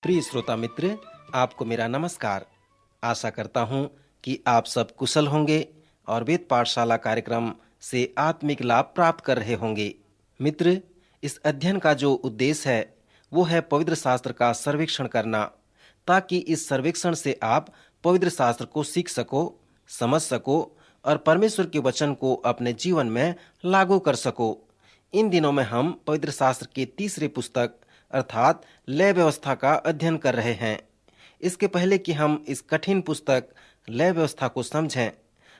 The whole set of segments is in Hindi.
प्रिय श्रोता मित्र, आपको मेरा नमस्कार। आशा करता हूं कि आप सब कुशल होंगे और वेद पाठशाला कार्यक्रम से आत्मिक लाभ प्राप्त कर रहे होंगे। मित्र, इस अध्ययन का जो उद्देश्य है वो है पवित्र शास्त्र का सर्वेक्षण करना, ताकि इस सर्वेक्षण से आप पवित्र शास्त्र को सीख सको, समझ सको और परमेश्वर के वचन को अपने जीवन में लागू कर सको। इन दिनों में हम पवित्र शास्त्र के तीसरे पुस्तक अर्थात लय व्यवस्था का अध्ययन कर रहे हैं। इसके पहले कि हम इस कठिन पुस्तक लय व्यवस्था को समझें,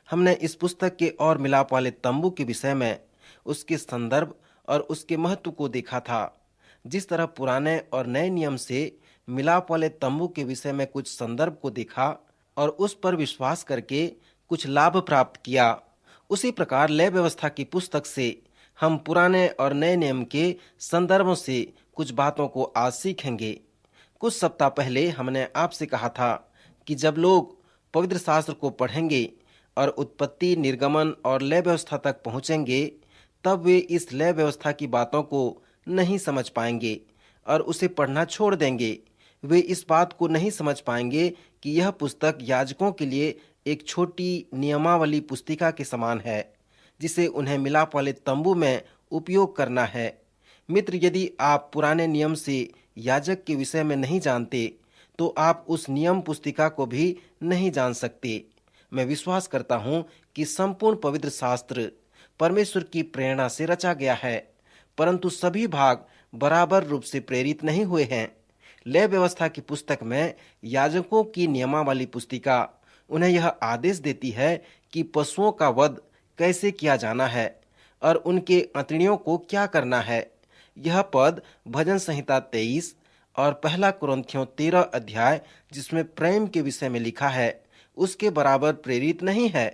हमने इस पुस्तक के और मिलाप वाले तंबू के विषय में उसके संदर्भ और उसके महत्व को देखा था। जिस तरह पुराने और नए नियम से मिलाप वाले तंबू के विषय में कुछ संदर्भ को देखा और उस पर विश्वास करके कुछ लाभ प्राप्त किया, उसी प्रकार लय व्यवस्था की पुस्तक से हम पुराने और नए नियम के संदर्भों से कुछ बातों को आज सीखेंगे। कुछ सप्ताह पहले हमने आपसे कहा था कि जब लोग पवित्र शास्त्र को पढ़ेंगे और उत्पत्ति, निर्गमन और लय व्यवस्था तक पहुंचेंगे, तब वे इस लय व्यवस्था की बातों को नहीं समझ पाएंगे और उसे पढ़ना छोड़ देंगे। वे इस बात को नहीं समझ पाएंगे कि यह पुस्तक याजकों के लिए एक छोटी नियमावली पुस्तिका के समान है, जिसे उन्हें मिलाप वाले तंबू में उपयोग करना है। मित्र, यदि आप पुराने नियम से याजक के विषय में नहीं जानते, तो आप उस नियम पुस्तिका को भी नहीं जान सकते। मैं विश्वास करता हूं कि संपूर्ण पवित्र शास्त्र परमेश्वर की प्रेरणा से रचा गया है, परंतु सभी भाग बराबर रूप से प्रेरित नहीं हुए हैं। लय व्यवस्था की पुस्तक में याजकों की नियमावली पुस्तिका उन्हें यह आदेश देती है कि पशुओं का वध कैसे किया जाना है और उनके अंतड़ियों को क्या करना है। यह पद भजन संहिता 23 और पहला कुरिन्थियों 13 अध्याय, जिसमें प्रेम के विषय में लिखा है, उसके बराबर प्रेरित नहीं है।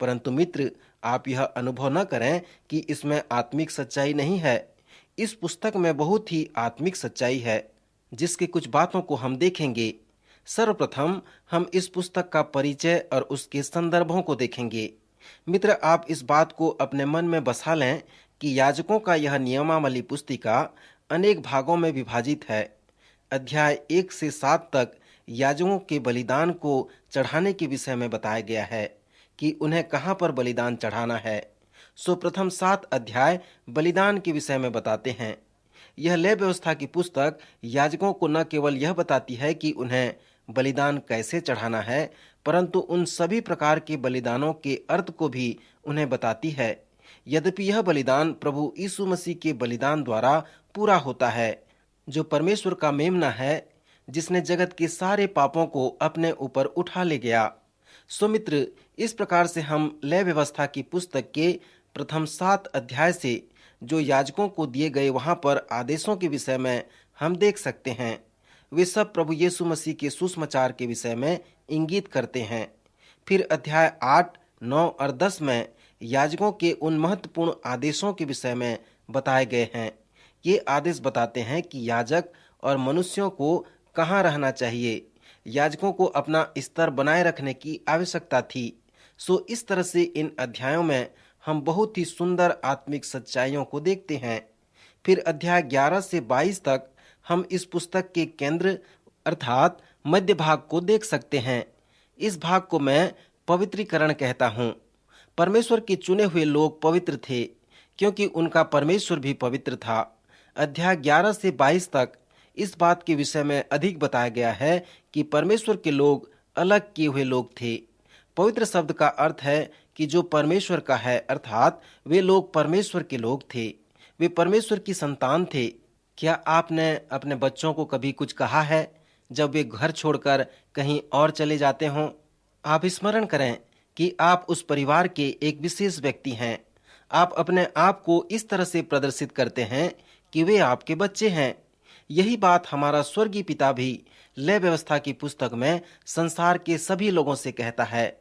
परंतु मित्र, आप यह अनुभव न करें कि इसमें आत्मिक सच्चाई नहीं है। इस पुस्तक में बहुत ही आत्मिक सच्चाई है, जिसके कुछ बातों को हम देखेंगे। सर्वप्रथम हम इस पुस्तक का परिचय और उसके संदर्भों को देखेंगे। मित्र, आप इस बात को अपने मन में बसा लें कि याजकों का यह नियमावली पुस्तिका अनेक भागों में विभाजित है। अध्याय 1 से 7 तक याजकों के बलिदान को चढ़ाने के विषय में बताया गया है कि उन्हें कहां पर बलिदान चढ़ाना है। सो प्रथम 7 अध्याय बलिदान के विषय में बताते हैं। यह लय व्यवस्था की पुस्तक याजकों को न केवल यह बताती है कि उन्हें बलिदान कैसे चढ़ाना है, परंतु उन सभी प्रकार के बलिदानों के अर्थ को भी उन्हें बताती है। यद्यपि यह बलिदान प्रभु यीशु मसीह के बलिदान द्वारा पूरा होता है, जो परमेश्वर का मेमना है, जिसने जगत के सारे पापों को अपने ऊपर उठा ले गया। सो मित्र, इस प्रकार से हम लय व्यवस्था की पुस्तक के प्रथम 7 अध्याय से जो याजकों को दिए गए वहां पर आदेशों के विषय में हम देख सकते हैं। वे सब प्रभु यीशु मसीह के सुसमाचार के विषय में इंगित करते हैं। फिर अध्याय 8, 9 और 10 में याजकों के उन महत्वपूर्ण आदेशों के विषय में बताए गए हैं। ये आदेश बताते हैं कि याजक और मनुष्यों को कहाँ रहना चाहिए। याजकों को अपना स्तर बनाए रखने की आवश्यकता थी। सो इस तरह से इन अध्यायों में हम बहुत ही सुंदर आत्मिक सच्चाइयों को देखते हैं। फिर अध्याय 11 से 22 तक हम इस पुस्तक के केंद्र अर्थात मध्य भाग को देख सकते हैं। इस भाग को मैं पवित्रीकरण कहता हूँ। परमेश्वर के चुने हुए लोग पवित्र थे, क्योंकि उनका परमेश्वर भी पवित्र था। अध्याय 11 से 22 तक इस बात के विषय में अधिक बताया गया है कि परमेश्वर के लोग अलग किए हुए लोग थे। पवित्र शब्द का अर्थ है कि जो परमेश्वर का है, अर्थात वे लोग परमेश्वर के लोग थे। वे परमेश्वर की संतान थे। क्या आपने अपने बच्चों को कभी कुछ कहा है जब वे घर छोड़कर कहीं और चले जाते हों? आप स्मरण करें कि आप उस परिवार के एक विशेष व्यक्ति हैं। आप अपने आप को इस तरह से प्रदर्शित करते हैं कि वे आपके बच्चे हैं। यही बात हमारा स्वर्गीय पिता भी लय व्यवस्था की पुस्तक में संसार के सभी लोगों से कहता है।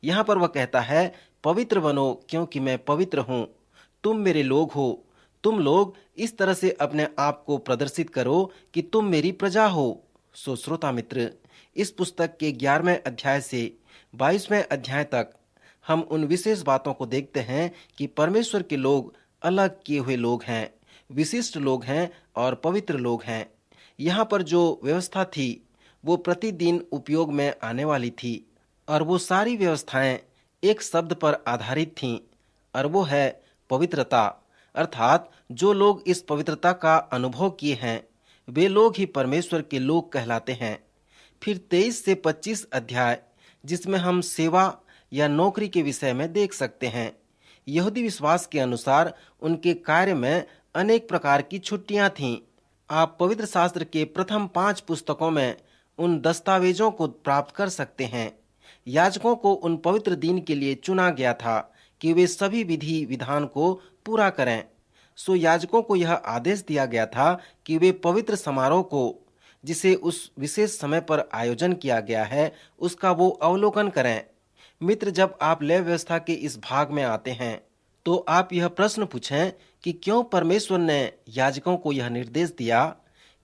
यहाँ पर वह कहता है, पवित्र बनो क्योंकि मैं पवित्र हूँ। तुम मेरे लोग हो। तुम लोग इस तरह से अपने आप को प्रदर्शित करो कि तुम मेरी प्रजा हो। सो श्रोता मित्र, इस पुस्तक के 11वें अध्याय से 22वें अध्याय तक हम उन विशेष बातों को देखते हैं कि परमेश्वर के लोग अलग किए हुए लोग हैं, विशिष्ट लोग हैं और पवित्र लोग हैं। यहाँ पर जो व्यवस्था थी वो प्रतिदिन उपयोग में आने वाली थी और वो सारी व्यवस्थाएं एक शब्द पर आधारित थीं और वो है पवित्रता। अर्थात जो लोग इस पवित्रता का अनुभव किए हैं वे लोग ही परमेश्वर के लोग कहलाते हैं। फिर 23 से 25 अध्याय जिसमें हम सेवा या नौकरी के विषय में देख सकते हैं। यहूदी विश्वास के अनुसार उनके कार्य में अनेक प्रकार की छुट्टियां थीं। आप पवित्र शास्त्र के प्रथम 5 पुस्तकों में उन दस्तावेजों को प्राप्त कर सकते हैं। याजकों को उन पवित्र दिन के लिए चुना गया था कि वे सभी विधि विधान को पूरा करें। सो याजकों को यह आदेश दिया गया था कि वे पवित्र समारोह को जिसे उस विशेष समय पर आयोजन किया गया है उसका वो अवलोकन करें। मित्र, जब आप लेवी व्यवस्था के इस भाग में आते हैं तो आप यह प्रश्न पूछें कि क्यों परमेश्वर ने याजकों को यह निर्देश दिया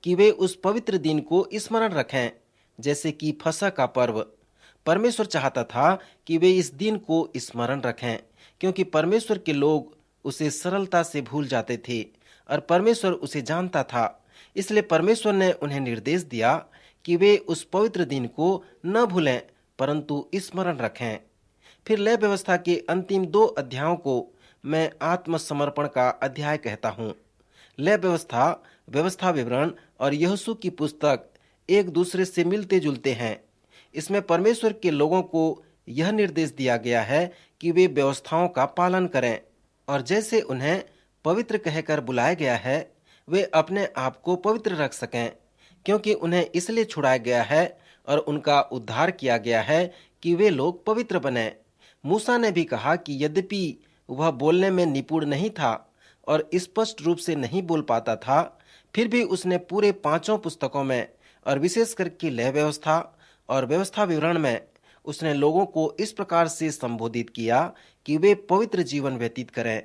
कि वे उस पवित्र दिन को स्मरण रखें, जैसे कि फसह का पर्व। परमेश्वर चाहता था कि वे इस दिन को स्मरण रखें क्योंकि परमेश्वर के लोग उसे सरलता से भूल जाते थे और परमेश्वर उसे जानता था। इसलिए परमेश्वर ने उन्हें निर्देश दिया कि वे उस पवित्र दिन को न भूलें परंतु स्मरण रखें। फिर लेवी व्यवस्था के अंतिम 2 अध्यायों को मैं आत्मसमर्पण का अध्याय कहता हूँ। लेवी व्यवस्था, व्यवस्था विवरण और यहोशू की पुस्तक एक दूसरे से मिलते जुलते हैं। इसमें परमेश्वर के लोगों को यह निर्देश दिया गया है कि वे व्यवस्थाओं का पालन करें और जैसे उन्हें पवित्र कहकर बुलाया गया है वे अपने आप को पवित्र रख सकें, क्योंकि उन्हें इसलिए छुड़ाया गया है और उनका उद्धार किया गया है कि वे लोग पवित्र बने। मूसा ने भी कहा कि यद्यपि वह बोलने में निपुण नहीं था और स्पष्ट रूप से नहीं बोल पाता था, फिर भी उसने पूरे 5 पुस्तकों में और विशेष करके लेवी व्यवस्था और व्यवस्था विवरण में उसने लोगों को इस प्रकार से संबोधित किया कि वे पवित्र जीवन व्यतीत करें।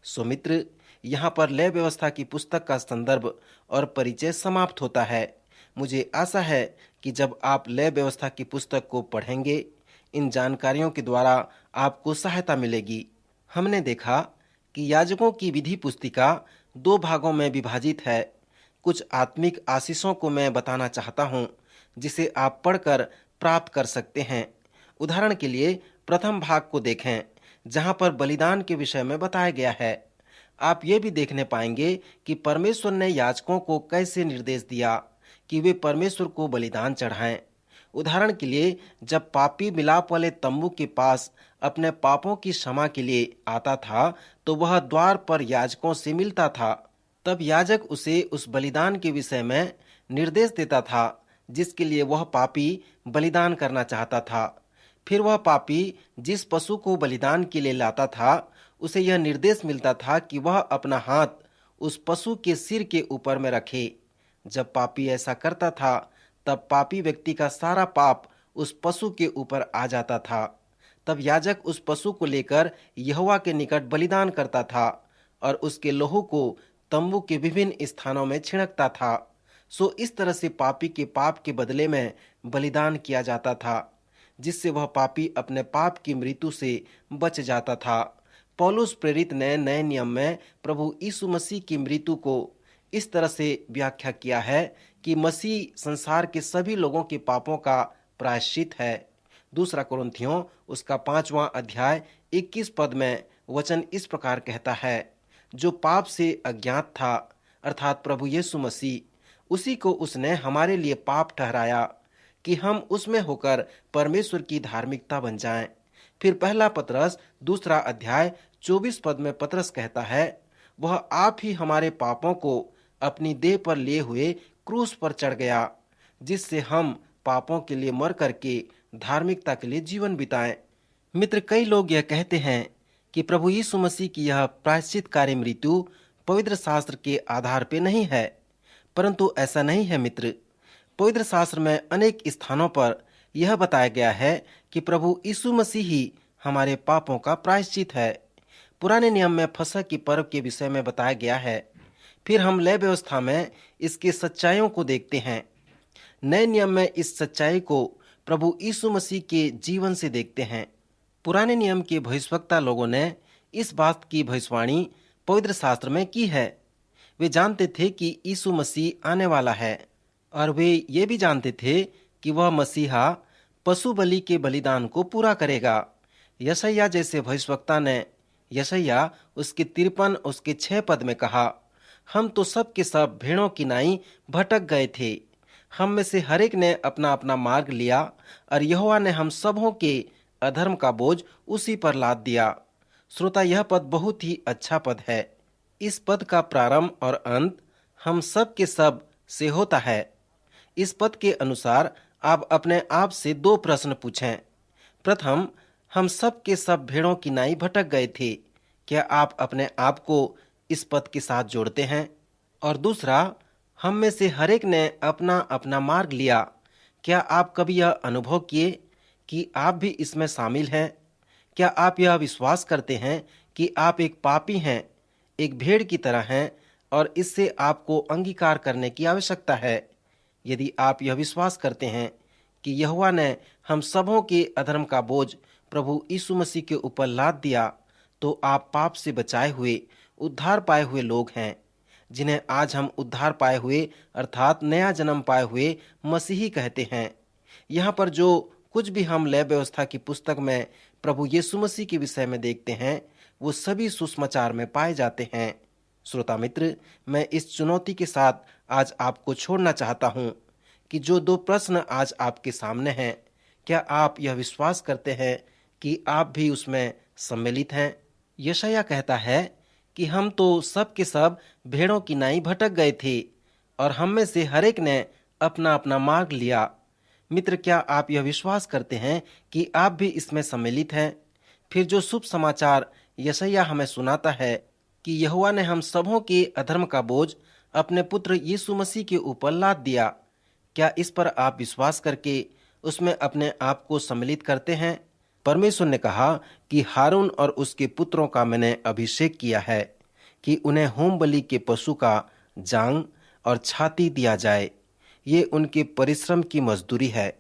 सो मित्र, यहाँ पर लेवी व्यवस्था की पुस्तक का संदर्भ और परिचय समाप्त होता है। मुझे आशा है कि जब आप लेवी व्यवस्था की पुस्तक को पढ़ेंगे इन जानकारियों के द्वारा आपको सहायता मिलेगी। हमने देखा कि याजकों की विधि पुस्तिका 2 भागों में विभाजित है। कुछ आत्मिक आशीषों को मैं बताना चाहता हूँ जिसे आप पढ़कर प्राप्त कर सकते हैं। उदाहरण के लिए प्रथम भाग को देखें जहाँ पर बलिदान के विषय में बताया गया है। आप ये भी देखने पाएंगे कि परमेश्वर ने याजकों को कैसे निर्देश दिया कि वे परमेश्वर को बलिदान चढ़ाएं। उदाहरण के लिए जब पापी मिलाप वाले तंबू के पास अपने पापों की क्षमा के लिए आता था तो वह द्वार पर याजकों से मिलता था। तब याजक उसे उस बलिदान के विषय में निर्देश देता था जिसके लिए वह पापी बलिदान करना चाहता था। फिर वह पापी जिस पशु को बलिदान के लिए लाता था उसे यह निर्देश मिलता था कि वह अपना हाथ उस पशु के सिर के ऊपर में रखे। जब पापी ऐसा करता था तब पापी व्यक्ति का सारा पाप उस पशु के ऊपर आ जाता था। तब याजक उस पशु को लेकर यहोवा के निकट बलिदान करता था और उसके लहू को तंबू के विभिन्न स्थानों में छिड़कता था। सो इस तरह से पापी के पाप के बदले में बलिदान किया जाता था जिससे वह पापी अपने पाप की मृत्यु से बच जाता था। पौलुस प्रेरित ने नए नियम में प्रभु यीशु मसीह की मृत्यु को इस तरह से व्याख्या किया है कि मसीह संसार के सभी लोगों के पापों का प्रायश्चित है। 2 कुरिन्थियों उसका 5वां अध्याय 21 पद में वचन इस प्रकार कहता है, जो पाप से अज्ञात था अर्थात प्रभु यीशु मसीह, उसी को उसने हमारे लिए पाप ठहराया कि हम उसमें होकर परमेश्वर की धार्मिकता बन जाएं। फिर पहला पतरस 2 अध्याय 24 पद में पतरस कहता है, वह आप ही हमारे पापों को अपनी देह पर लिए हुए क्रूस पर चढ़ गया, जिससे हम पापों के लिए मर करके धार्मिकता के लिए जीवन बिताएं। मित्र, कई लोग यह कहते हैं कि प्रभु यीशु मसीह की यह प्रायश्चित कार्य मृत्यु पवित्र शास्त्र के आधार पर नहीं है, परंतु ऐसा नहीं है मित्र। पवित्र शास्त्र में अनेक स्थानों पर यह बताया गया है कि प्रभु यीशु मसीह ही हमारे पापों का प्रायश्चित है। पुराने नियम में फसह की पर्व के विषय में बताया गया है। फिर हम लेवी व्यवस्था में इसके सच्चाइयों को देखते हैं। नए नियम में इस सच्चाई को प्रभु यीशु मसीह के जीवन से देखते हैं। पुराने नियम के भविष्यवक्ता लोगों ने इस बात की भविष्यवाणी पवित्र शास्त्र में की है। वे जानते थे कि यीशु मसीह आने वाला है और वे ये भी जानते थे कि वह मसीहा पशु बलि के बलिदान को पूरा करेगा। यशायाह जैसे भविष्यवक्ता ने यशायाह उसके 53 उसके 6 पद में कहा, हम तो सब के सब भेड़ों की नाई भटक गए थे, हम में से हर एक ने अपना अपना मार्ग लिया और यहोवा ने हम सबों के अधर्म का बोझ उसी पर लाद दिया। श्रोता, यह पद बहुत ही अच्छा पद है। इस पद का प्रारंभ और अंत हम सब के सब से होता है। इस पद के अनुसार आप अपने आप से 2 प्रश्न पूछें। प्रथम, हम सब के सब भेड़ों की नाई भटक गए थे। क्या आप अपने आप को इस पद के साथ जोड़ते हैं? और दूसरा, हम में से हर एक ने अपना अपना मार्ग लिया। क्या आप कभी यह अनुभव किए कि आप भी इसमें शामिल हैं? क्या आप यह विश्वास करते हैं कि आप एक पापी हैं, एक भेड़ की तरह हैं और इससे आपको अंगीकार करने की आवश्यकता है? यदि आप यह विश्वास करते हैं कि यहोवा ने हम सबों के अधर्म का बोझ प्रभु यीशु मसीह के ऊपर लाद दिया, तो आप पाप से बचाए हुए, उद्धार पाए हुए लोग हैं, जिन्हें आज हम उद्धार पाए हुए अर्थात नया जन्म पाए हुए मसीही कहते हैं। यहाँ पर जो कुछ भी हम लय व्यवस्था की पुस्तक में प्रभु यीशु मसीह के विषय में देखते हैं, वो सभी सुसमाचार में पाए जाते हैं। श्रोता मित्र, मैं इस चुनौती के साथ आज आपको छोड़ना चाहता हूँ कि जो 2 प्रश्न आज आपके सामने हैं, क्या आप यह विश्वास करते हैं कि आप भी उसमें सम्मिलित हैं? यशायाह कहता है कि हम तो सब के सब भेड़ों की नाई भटक गए थे और हम में से हर एक ने अपना अपना मार्ग लिया। मित्र, क्या आप यह विश्वास करते हैं कि आप भी इसमें सम्मिलित हैं? फिर जो शुभ समाचार यशायाह हमें सुनाता है कि यहोवा ने हम सबों के अधर्म का बोझ अपने पुत्र यीशु मसीह के ऊपर लाद दिया, क्या इस पर आप विश्वास करके उसमें अपने आप को सम्मिलित करते हैं? परमेश्वर ने कहा कि हारून और उसके पुत्रों का मैंने अभिषेक किया है कि उन्हें होम बलि के पशु का जांग और छाती दिया जाए। ये उनके परिश्रम की मजदूरी है।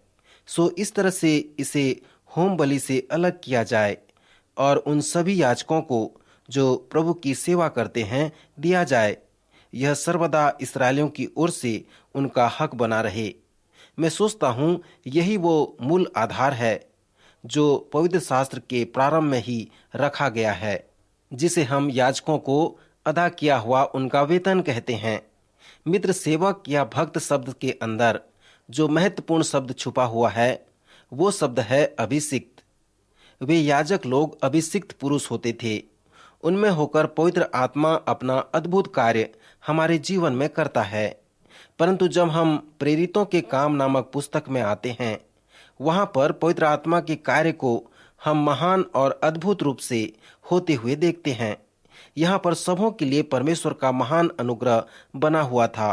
सो इस तरह से इसे होम बलि से अलग किया जाए और उन सभी याजकों को जो प्रभु की सेवा करते हैं दिया जाए। यह सर्वदा इस्राएलियों की ओर से उनका हक बना रहे। मैं सोचता हूँ यही वो मूल आधार है जो पवित्र शास्त्र के प्रारंभ में ही रखा गया है, जिसे हम याजकों को अदा किया हुआ उनका वेतन कहते हैं। मित्र, सेवक या भक्त शब्द के अंदर जो महत्वपूर्ण शब्द छुपा हुआ है, वो शब्द है अभिषिक्त। वे याजक लोग अभिषिक्त पुरुष होते थे। उनमें होकर पवित्र आत्मा अपना अद्भुत कार्य हमारे जीवन में करता है। परंतु जब हम प्रेरितों के काम नामक पुस्तक में आते हैं, वहां पर पवित्र आत्मा के कार्य को हम महान और अद्भुत रूप से होते हुए देखते हैं। यहाँ पर सबों के लिए परमेश्वर का महान अनुग्रह बना हुआ था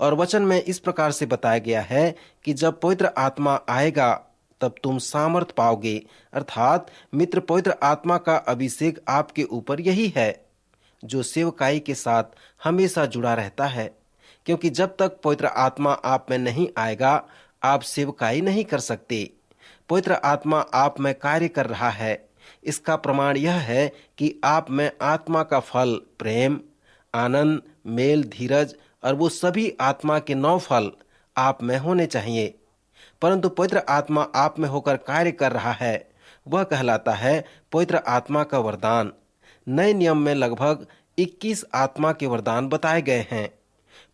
और वचन में इस प्रकार से बताया गया है कि जब पवित्र आत्मा आएगा तब तुम सामर्थ पाओगे। अर्थात मित्र, पवित्र आत्मा का अभिषेक आपके ऊपर यही है जो सेवकाई के साथ हमेशा जुड़ा रहता है, क्योंकि जब तक पवित्र आत्मा आप में नहीं आएगा आप सेवकाई नहीं कर सकते। पवित्र आत्मा आप में कार्य कर रहा है। इसका प्रमाण यह है कि आप में आत्मा का फल प्रेम, आनंद, मेल, धीरज और वो सभी आत्मा के 9 फल आप में होने चाहिए। परंतु पवित्र आत्मा आप में होकर कार्य कर रहा है, वह कहलाता है पवित्र आत्मा का वरदान। नए नियम में लगभग 21 आत्मा के वरदान बताए गए हैं।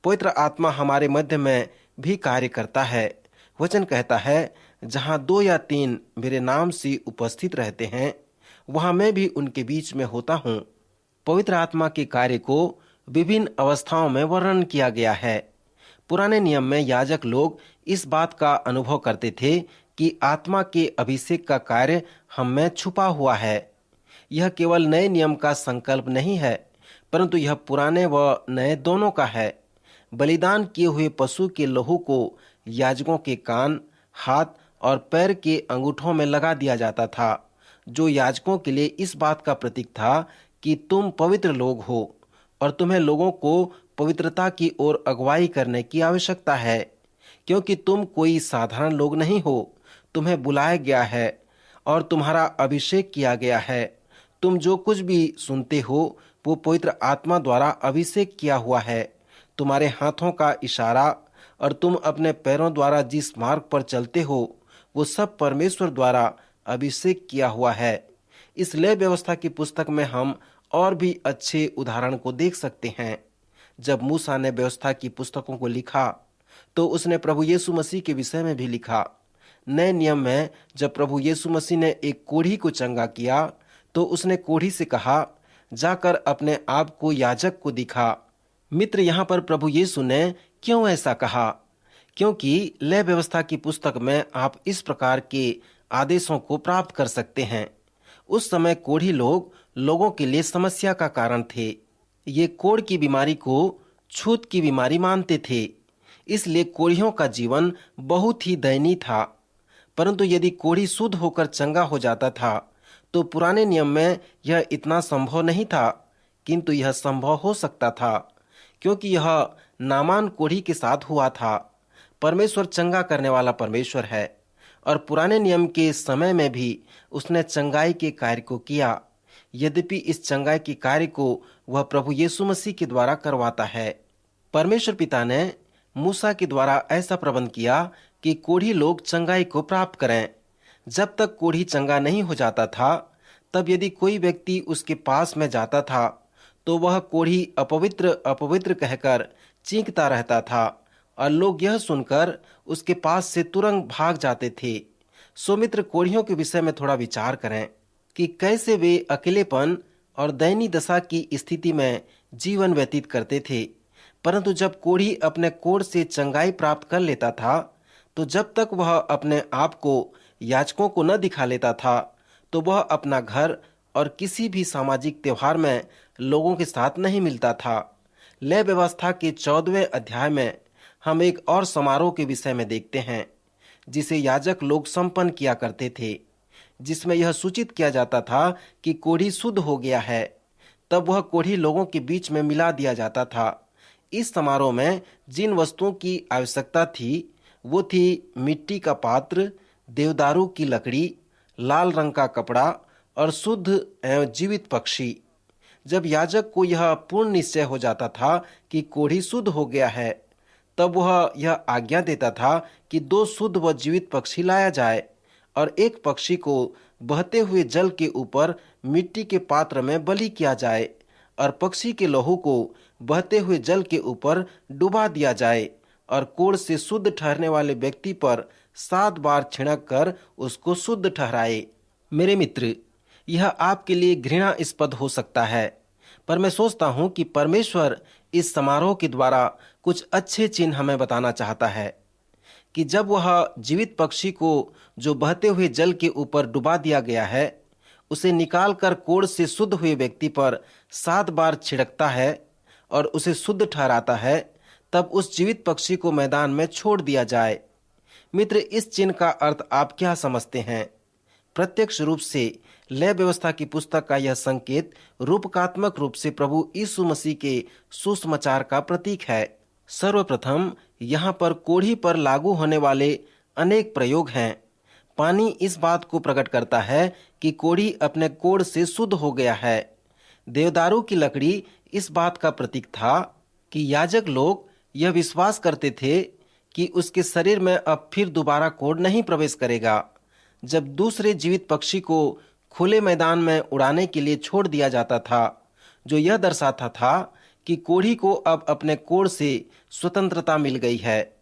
पवित्र आत्मा हमारे मध्य में भी कार्य करता है। वचन कहता है, जहां 2 या 3 मेरे नाम से उपस्थित रहते हैं, वहां मैं भी उनके बीच में होता हूं। पवित्र आत्मा के कार्य को विभिन्न अवस्थाओं में वर्णन किया गया है। पुराने नियम में याजक लोग इस बात का अनुभव करते थे कि आत्मा के अभिषेक का कार्य हम में छुपा हुआ है। यह केवल नए नियम का संकल्प नहीं है, परंतु यह पुराने व नए दोनों का है। बलिदान किए हुए पशु के लहू को याजकों के कान, हाथ और पैर के अंगूठों में लगा दिया जाता था, जो याजकों के लिए इस बात का प्रतीक था कि तुम पवित्र लोग हो और तुम्हें लोगों को पवित्रता की ओर अगुवाई करने की आवश्यकता है, क्योंकि तुम कोई साधारण लोग नहीं हो। तुम्हें बुलाया गया है और तुम्हारा अभिषेक किया गया है। तुम जो कुछ भी सुनते हो वो पवित्र आत्मा द्वारा अभिषेक किया हुआ है। तुम्हारे हाथों का इशारा और तुम अपने पैरों द्वारा जिस मार्ग पर चलते हो वो सब परमेश्वर द्वारा अभिषेक किया हुआ है। इस लय व्यवस्था की पुस्तक में हम और भी अच्छे उदाहरण को देख सकते हैं। जब मूसा ने व्यवस्था की पुस्तकों को लिखा तो उसने प्रभु यीशु मसीह के विषय में भी लिखा। नए नियम में जब प्रभु यीशु मसीह ने एक कोढ़ी को चंगा किया तो उसने कोढ़ी से कहा, जाकर अपने आप को याजक को दिखा। मित्र, यहाँ पर प्रभु यीशु ने क्यों ऐसा कहा? क्योंकि लय व्यवस्था की पुस्तक में आप इस प्रकार के आदेशों को प्राप्त कर सकते हैं। उस समय कोढ़ी लोग लोगों के लिए समस्या का कारण थे। ये कोढ़ की बीमारी को छूत की बीमारी मानते थे, इसलिए कोढ़ियों का जीवन बहुत ही दयनीय था। परंतु यदि कोढ़ी शुद्ध होकर चंगा हो जाता था तो पुराने नियम में यह इतना संभव नहीं था, किंतु यह संभव हो सकता था क्योंकि यह नामान कोढ़ी के साथ हुआ था। परमेश्वर चंगा करने वाला परमेश्वर है और पुराने नियम के समय में भी उसने चंगाई के कार्य को किया। यद्यपि इस चंगाई के कार्य को वह प्रभु यीशु मसीह के द्वारा करवाता है। परमेश्वर पिता ने मूसा के द्वारा ऐसा प्रबंध किया कि कोढ़ी लोग चंगाई को प्राप्त करें। जब तक कोढ़ी चंगा नहीं हो जाता था, तब यदि कोई व्यक्ति उसके पास में जाता था तो वह कोढ़ी अपवित्र अपवित्र कहकर चीखता रहता था और लोग यह सुनकर उसके पास से तुरंत भाग जाते थे। सो मित्र, कोढ़ियों के विषय में थोड़ा विचार करें कि कैसे वे अकेलेपन और दयनीय दशा की स्थिति में जीवन व्यतीत करते थे। परंतु जब कोढ़ी अपने कोढ़ से चंगाई प्राप्त कर लेता था तो जब तक वह अपने आप को याजकों को न दिखा लेता था तो वह अपना घर और किसी भी सामाजिक त्योहार में लोगों के साथ नहीं मिलता था। लय व्यवस्था के 14वें अध्याय में हम एक और समारोह के विषय में देखते हैं जिसे याजक लोग संपन्न किया करते थे, जिसमें यह सूचित किया जाता था कि कोढ़ी शुद्ध हो गया है। तब वह कोढ़ी लोगों के बीच में मिला दिया जाता था। इस समारोह में जिन वस्तुओं की आवश्यकता थी वो थी मिट्टी का पात्र, देवदारू की लकड़ी, लाल रंग का कपड़ा और शुद्ध एवं जीवित पक्षी। जब याजक को यह पूर्ण निश्चय हो जाता था कि कोढ़ी शुद्ध हो गया है, तब वह यह आज्ञा देता था कि 2 शुद्ध व जीवित पक्षी लाया जाए और एक पक्षी को बहते हुए जल के ऊपर मिट्टी के पात्र में बलि किया जाए और पक्षी के लहू को बहते हुए जल के ऊपर डुबा दिया जाए और कोढ़ से शुद्ध ठहरने वाले व्यक्ति पर 7 बार छिड़क कर उसको शुद्ध ठहराए। मेरे मित्र, यह आपके लिए घृणास्पद हो सकता है, पर मैं सोचता हूं कि परमेश्वर इस समारोह के द्वारा कुछ अच्छे चिन्ह हमें बताना चाहता है कि जब वह जीवित पक्षी को जो बहते हुए जल के ऊपर डुबा दिया गया है उसे निकालकर कोढ़ से शुद्ध हुए व्यक्ति पर 7 बार छिड़कता है और उसे शुद्ध ठहराता है, तब उस जीवित पक्षी को मैदान में छोड़ दिया जाए। मित्र, इस चिन्ह का अर्थ आप क्या समझते हैं? प्रत्यक्ष रूप से लय व्यवस्था की पुस्तक का यह संकेत रूपकात्मक रूप से प्रभु यीशु मसीह के सुसमाचार का प्रतीक है। सर्वप्रथम यहाँ पर कोढ़ी पर लागू होने वाले अनेक प्रयोग हैं। पानी इस बात को प्रकट करता है कि कोढ़ी अपने कोढ़ से शुद्ध हो गया है। देवदारू की लकड़ी इस बात का प्रतीक था कि याजक लोग यह विश्वास करते थे कि उसके शरीर में अब फिर दोबारा कोढ़ नहीं प्रवेश करेगा। जब दूसरे जीवित पक्षी को खुले मैदान में उड़ाने के लिए छोड़ दिया जाता था, जो यह दर्शाता था कि कोढ़ी को अब अपने कोढ़ से स्वतंत्रता मिल गई है।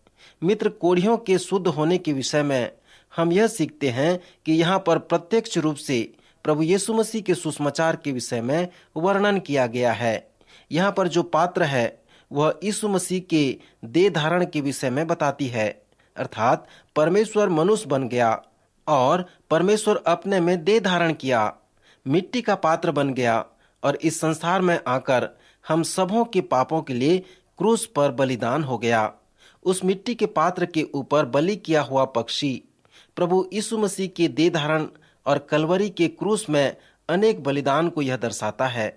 मित्र, कोढ़ियों के शुद्ध होने के विषय में हम यह सीखते हैं कि यहाँ पर प्रत्यक्ष रूप से प्रभु यीशु मसीह के सुसमाचार के विषय में वर्णन किया गया है। यहाँ पर जो पात्र है वह यीशु मसीह के देह धारण के विषय में बताती है, अर्थात परमेश्वर मनुष्य बन गया और परमेश्वर अपने में देह धारण किया, मिट्टी का पात्र बन गया और इस संसार में आकर हम सबों के पापों के लिए क्रूस पर बलिदान हो गया। उस मिट्टी के पात्र के ऊपर बलि किया हुआ पक्षी प्रभु यीशु मसीह के देह धारण और कलवरी के क्रूस में अनेक बलिदान को यह दर्शाता है।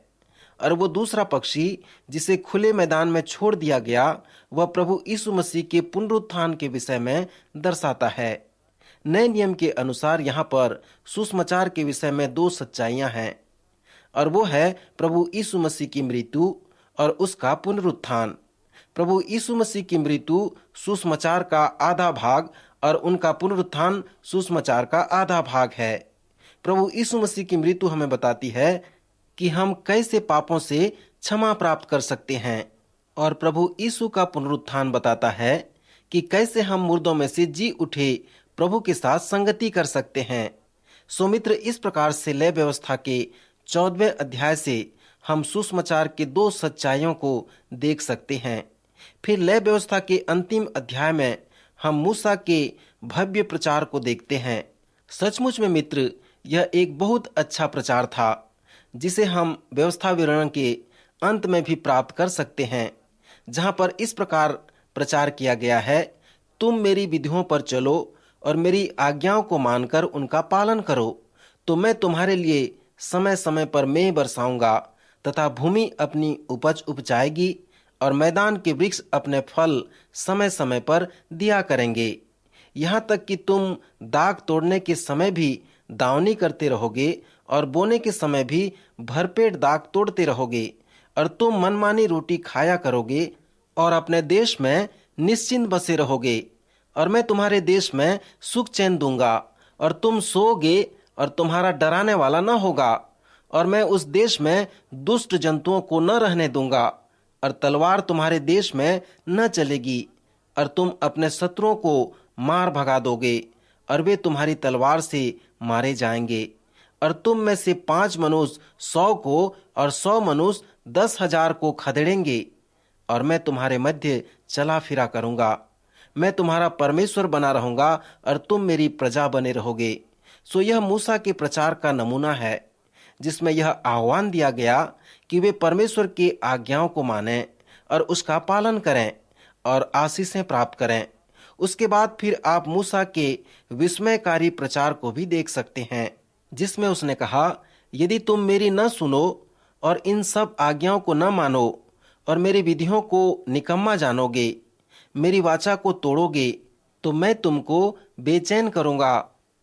और वो दूसरा पक्षी जिसे खुले मैदान में छोड़ दिया गया वह प्रभु यीशु मसीह के पुनरुत्थान के विषय में दर्शाता है। नए नियम के अनुसार यहाँ पर सुसमाचार के विषय में 2 सच्चाइयाँ हैं और वो है प्रभु यीशु मसीह की मृत्यु और उसका पुनरुत्थान। प्रभु यीशु मसीह की मृत्यु सुसमाचार का आधा भाग और उनका पुनरुत्थान सुसमाचार का आधा भाग है। प्रभु यीशु मसीह की मृत्यु हमें बताती है कि हम कैसे पापों से क्षमा प्राप्त कर सकते हैं, और प्रभु यीशु का पुनरुत्थान बताता है कि कैसे हम मुर्दों में से जी उठे प्रभु के साथ संगति कर सकते हैं। सो मित्र, इस प्रकार से लय व्यवस्था के 14वें अध्याय से हम सुसमाचार के 2 सच्चाइयों को देख सकते हैं। फिर लय व्यवस्था के अंतिम अध्याय में हम मूसा के भव्य प्रचार को देखते हैं। सचमुच में मित्र, यह एक बहुत अच्छा प्रचार था, जिसे हम व्यवस्था विवरण के अंत में भी प्राप्त कर सकते हैं, जहां पर इस प्रकार प्रचार किया गया है, तुम मेरी विधियों पर चलो और मेरी आज्ञाओं को मानकर उनका पालन करो, तो मैं तुम्हारे लिए समय समय पर मेंह बरसाऊंगा तथा भूमि अपनी उपज उपजाएगी और मैदान के वृक्ष अपने फल समय समय पर दिया करेंगे। यहाँ तक कि तुम दाख तोड़ने के समय भी दावनी करते रहोगे और बोने के समय भी भरपेट दाख तोड़ते रहोगे, और तुम मनमानी रोटी खाया करोगे और अपने देश में निश्चिंत बसे रहोगे, और मैं तुम्हारे देश में सुख चैन दूंगा और तुम सोओगे और तुम्हारा डराने वाला न होगा, और मैं उस देश में दुष्ट जंतुओं को न रहने दूंगा, और तलवार तुम्हारे देश में न चलेगी, और तुम अपने शत्रुओं को मार भगा दोगे और वे तुम्हारी तलवार से मारे जाएंगे, और तुम में से 5 मनुष्य 100 को और 100 मनुष्य 10,000 को खदेड़ेंगे, और मैं तुम्हारे मध्य चला फिरा करूंगा। मैं तुम्हारा परमेश्वर बना रहूंगा और तुम मेरी प्रजा बने रहोगे। सो यह मूसा के प्रचार का नमूना है, जिसमें यह आह्वान दिया गया कि वे परमेश्वर की आज्ञाओं को मानें और उसका पालन करें और आशीषें प्राप्त करें। उसके बाद फिर आप मूसा के विस्मयकारी प्रचार को भी देख सकते हैं, जिसमें उसने कहा, यदि तुम मेरी न सुनो और इन सब आज्ञाओं को न मानो और मेरी विधियों को निकम्मा जानोगे, मेरी वाचा को तोड़ोगे, तो मैं तुमको बेचैन करूंगा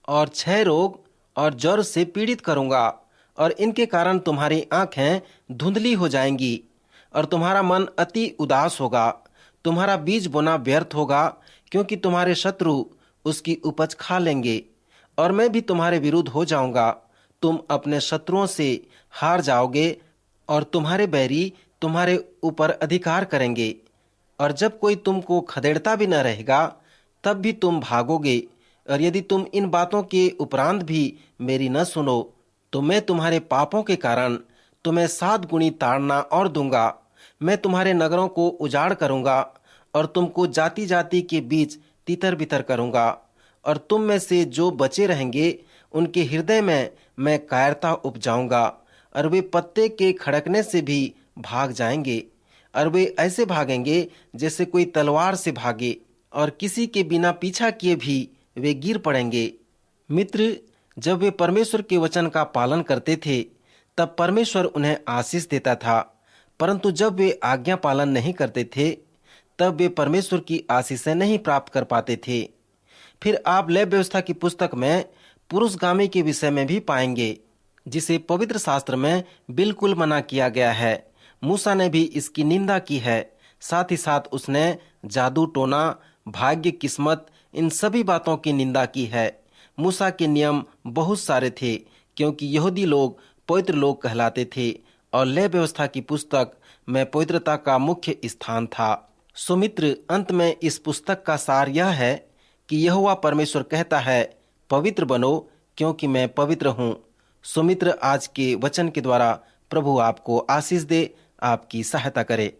और क्षय रोग और ज्वर से पीड़ित करूंगा, और इनके कारण तुम्हारी आंखें धुंधली हो जाएंगी और तुम्हारा मन अति उदास होगा। तुम्हारा बीज बोना व्यर्थ होगा, क्योंकि तुम्हारे शत्रु उसकी उपज खा लेंगे, और मैं भी तुम्हारे विरुद्ध हो जाऊंगा। तुम अपने शत्रुओं से हार जाओगे और तुम्हारे बैरी तुम्हारे ऊपर अधिकार करेंगे, और जब कोई तुमको खदेड़ता भी न रहेगा, तब भी तुम भागोगे। और यदि तुम इन बातों के उपरांत भी मेरी न सुनो, तो मैं तुम्हारे पापों के कारण तुम्हें 7 गुनी ताड़ना और दूंगा। मैं तुम्हारे नगरों को उजाड़ करूंगा और तुमको जाति जाति के बीच तितर बितर करूंगा, और तुम में से जो बचे रहेंगे उनके हृदय में मैं कायरता उपजाऊंगा, और वे पत्ते के खड़कने से भी भाग जाएंगे, और वे ऐसे भागेंगे जैसे कोई तलवार से भागे, और किसी के बिना पीछा किए भी वे गिर पड़ेंगे। मित्र, जब वे परमेश्वर के वचन का पालन करते थे, तब परमेश्वर उन्हें आशीष देता था, परंतु जब वे आज्ञा पालन नहीं करते थे, तब वे परमेश्वर की आशीषें नहीं प्राप्त कर पाते थे। फिर आप लय व्यवस्था की पुस्तक में पुरुषगामी के विषय में भी पाएंगे, जिसे पवित्र शास्त्र में बिल्कुल मना किया गया है। मूसा ने भी इसकी निंदा की है। साथ ही साथ उसने जादू टोना, भाग्य, किस्मत, इन सभी बातों की निंदा की है। मूसा के नियम बहुत सारे थे, क्योंकि यहूदी लोग पवित्र लोग कहलाते थे, और लय व्यवस्था की पुस्तक में पवित्रता का मुख्य स्थान था। सो मित्र, अंत में इस पुस्तक का सार यह है कि यहोवा परमेश्वर कहता है, पवित्र बनो, क्योंकि मैं पवित्र हूँ। सो मित्र, आज के वचन के द्वारा प्रभु आपको आशीष दे, आपकी सहायता करे।